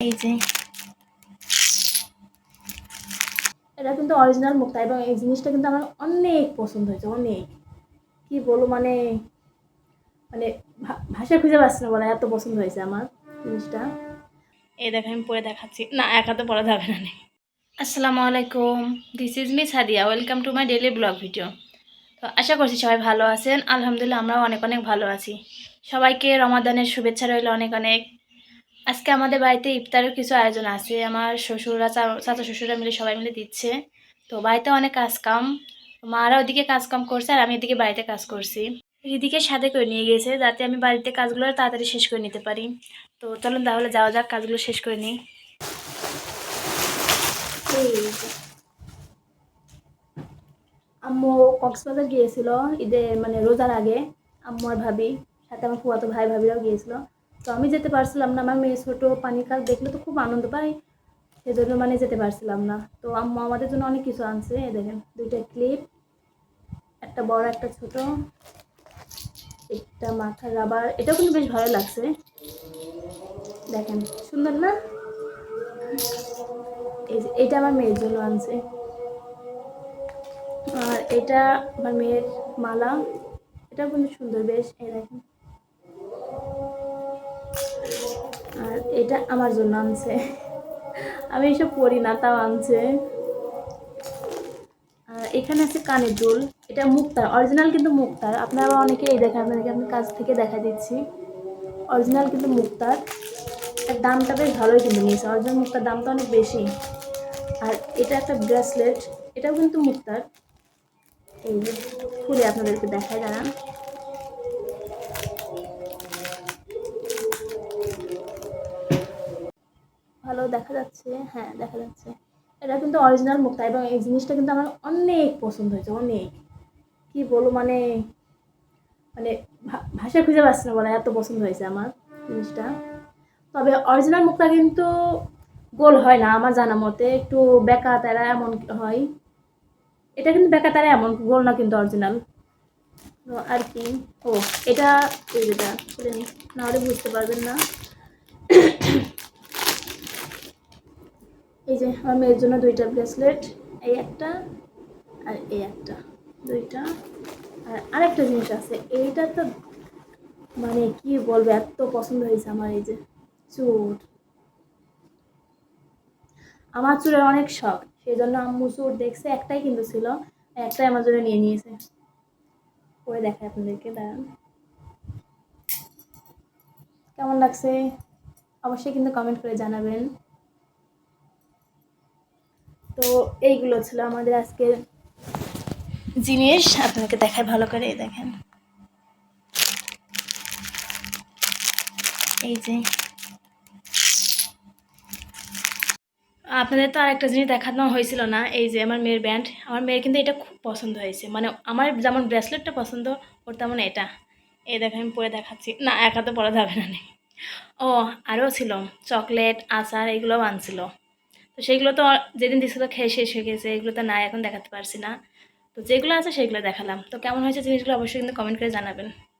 এই যে এটা কিন্তু অরিজিনাল মুক্তা এবং এই জিনিসটা কিন্তু আমার অনেক পছন্দ হয়েছে, অনেক কি বলবো মানে মানে ভাষা খুঁজে পাচ্ছি না বলে এত পছন্দ হয়েছে আমার জিনিসটা। এই দেখেন আমি পরে দেখাচ্ছি, না একা তো পরে যাবে না। আসসালামু আলাইকুম, this is me Sadia, welcome to my daily blog video. তো আশা করছি সবাই ভালো আছেন, আলহামদুলিল্লাহ আমরাও অনেক অনেক ভালো আছি। সবাইকে রমাদানের শুভেচ্ছা রইল অনেক অনেক। আজকে আমাদের বাড়িতে ইফতারের কিছু আয়োজন আছে, আমার শ্বশুররা চাচা শ্বশুররা মিলে সবাই মিলে দিচ্ছে। তো বাড়িতে অনেক কাজকাম, মারা ওদিকে কাজকাম করছে আর আমি এদিকে বাড়িতে কাজ করছি। রিদিকে সাথে করে নিয়ে গেছে যাতে আমি বাড়িতে কাজগুলো তাড়াতাড়ি শেষ করে নিতে পারি। তো চলুন তাহলে যাওয়া যাক, কাজগুলো শেষ করে নিই। আম্মু কক্সবাজার গিয়েছিল ঈদে মানে রোজার আগে, আম্মু আর ভাবি সাথে আমার ফুয়াতো ভাই ভাবিরাও গিয়েছিল। তো আমি যেতে পারছিলাম না, আমার মেয়ে ছোটো পানির কাজ দেখলে তো খুব আনন্দ পাই, সেজন্য মানে যেতে পারছিলাম না। তো আম্মু আমাদের জন্য অনেক কিছু আনছে, এই দেখেন দুইটা ক্লিপ, একটা বড় একটা ছোট, একটা মাথার রাবার, এটাও কিন্তু বেশ ভালো লাগছে, দেখেন সুন্দর না? এই যে এটা আমার মেয়ের জন্য আনছে, আর এটা আমার মেয়ের মালা, এটাও কিন্তু সুন্দর বেশ, এই দেখেন। আর এটা আমার জন্য আনছে, আমি এসব পরি না তাও আনছে। আর এখানে আছে কানের দুল, এটা মুক্তার অরিজিনাল, কিন্তু মুক্তার, আপনারা অনেকে এই দেখেন, আপনাদেরকে আমি কাছ থেকে দেখা দিচ্ছি, অরিজিনাল কিন্তু মুক্তার। এর দামটা বেশ ভালোই কিন্তু নিয়েছে, অরিজিনাল মুক্তার দামটা অনেক বেশি। আর এটা একটা ব্রেসলেট, এটাও কিন্তু মুক্তার, এই যে খুলে আপনাদেরকে দেখায় দাঁড়ান। ভালো দেখা যাচ্ছে, হ্যাঁ দেখা যাচ্ছে, এটা কিন্তু অরিজিনাল মুক্তা এবং এই জিনিসটা কিন্তু আমার অনেক পছন্দ হয়েছে, অনেক কি বলবো মানে মানে ভাষা খুঁজে পাচ্ছি না বলে এত পছন্দ হয়েছে আমার জিনিসটা। তবে অরিজিনাল মুক্তা কিন্তু গোল হয় না আমার জানা মতে, একটু বেঁকা তেরা এমন হয়, এটা কিন্তু বেঁকা তেরা এমন গোল না কিন্তু অরিজিনাল। আর কি, ও এটা এই যেটা খুলে নি, নাহলে বুঝতে পারবেন না। এই যে আমার মেয়ের জন্য দুইটা ব্রেসলেট, এই একটা আর এই একটা, দুইটা। আর আরেকটা জিনিস আছে, এইটা তো মানে কি বলবো এত পছন্দ হয়েছে আমার, এই যে চুর, আমার চুলের অনেক শখ, সেই জন্য আম্মু চুর দেখছে, একটাই কিন্তু ছিল, একটাই আমার জন্য নিয়ে নিয়েছে। পরে দেখায় আপনাদেরকে, দাঁড়ান কেমন লাগছে অবশ্যই কিন্তু কমেন্ট করে জানাবেন। তো এইগুলো ছিল আমাদের আজকের জিনিস, আপনাদেরকে দেখায় ভালো করে, দেখেন এই যে। আপনাদের তো আরেকটা জিনিস দেখানো হয়েছিল না, এই যে আমার মেয়ের ব্যান্ড, আমার মেয়ের কিন্তু এটা খুব পছন্দ হয়েছে, মানে আমার যেমন ব্রেসলেটটা পছন্দ ওর তেমন এটা। এই দেখেন আমি পরে দেখাচ্ছি, না একা তো পরা যাবে না। ও আরও ছিল চকলেট আচার, এগুলোও আনছিল। তো সেইগুলো তো যেদিন দিছিল খেয়ে শেষ হয়ে গেছে, এগুলো তো নাই, এখন দেখাতে পারছি না। তো যেগুলো আছে সেগুলো দেখালাম। তো কেমন হয়েছে জিনিসগুলো অবশ্যই কিন্তু কমেন্ট করে জানাবেন।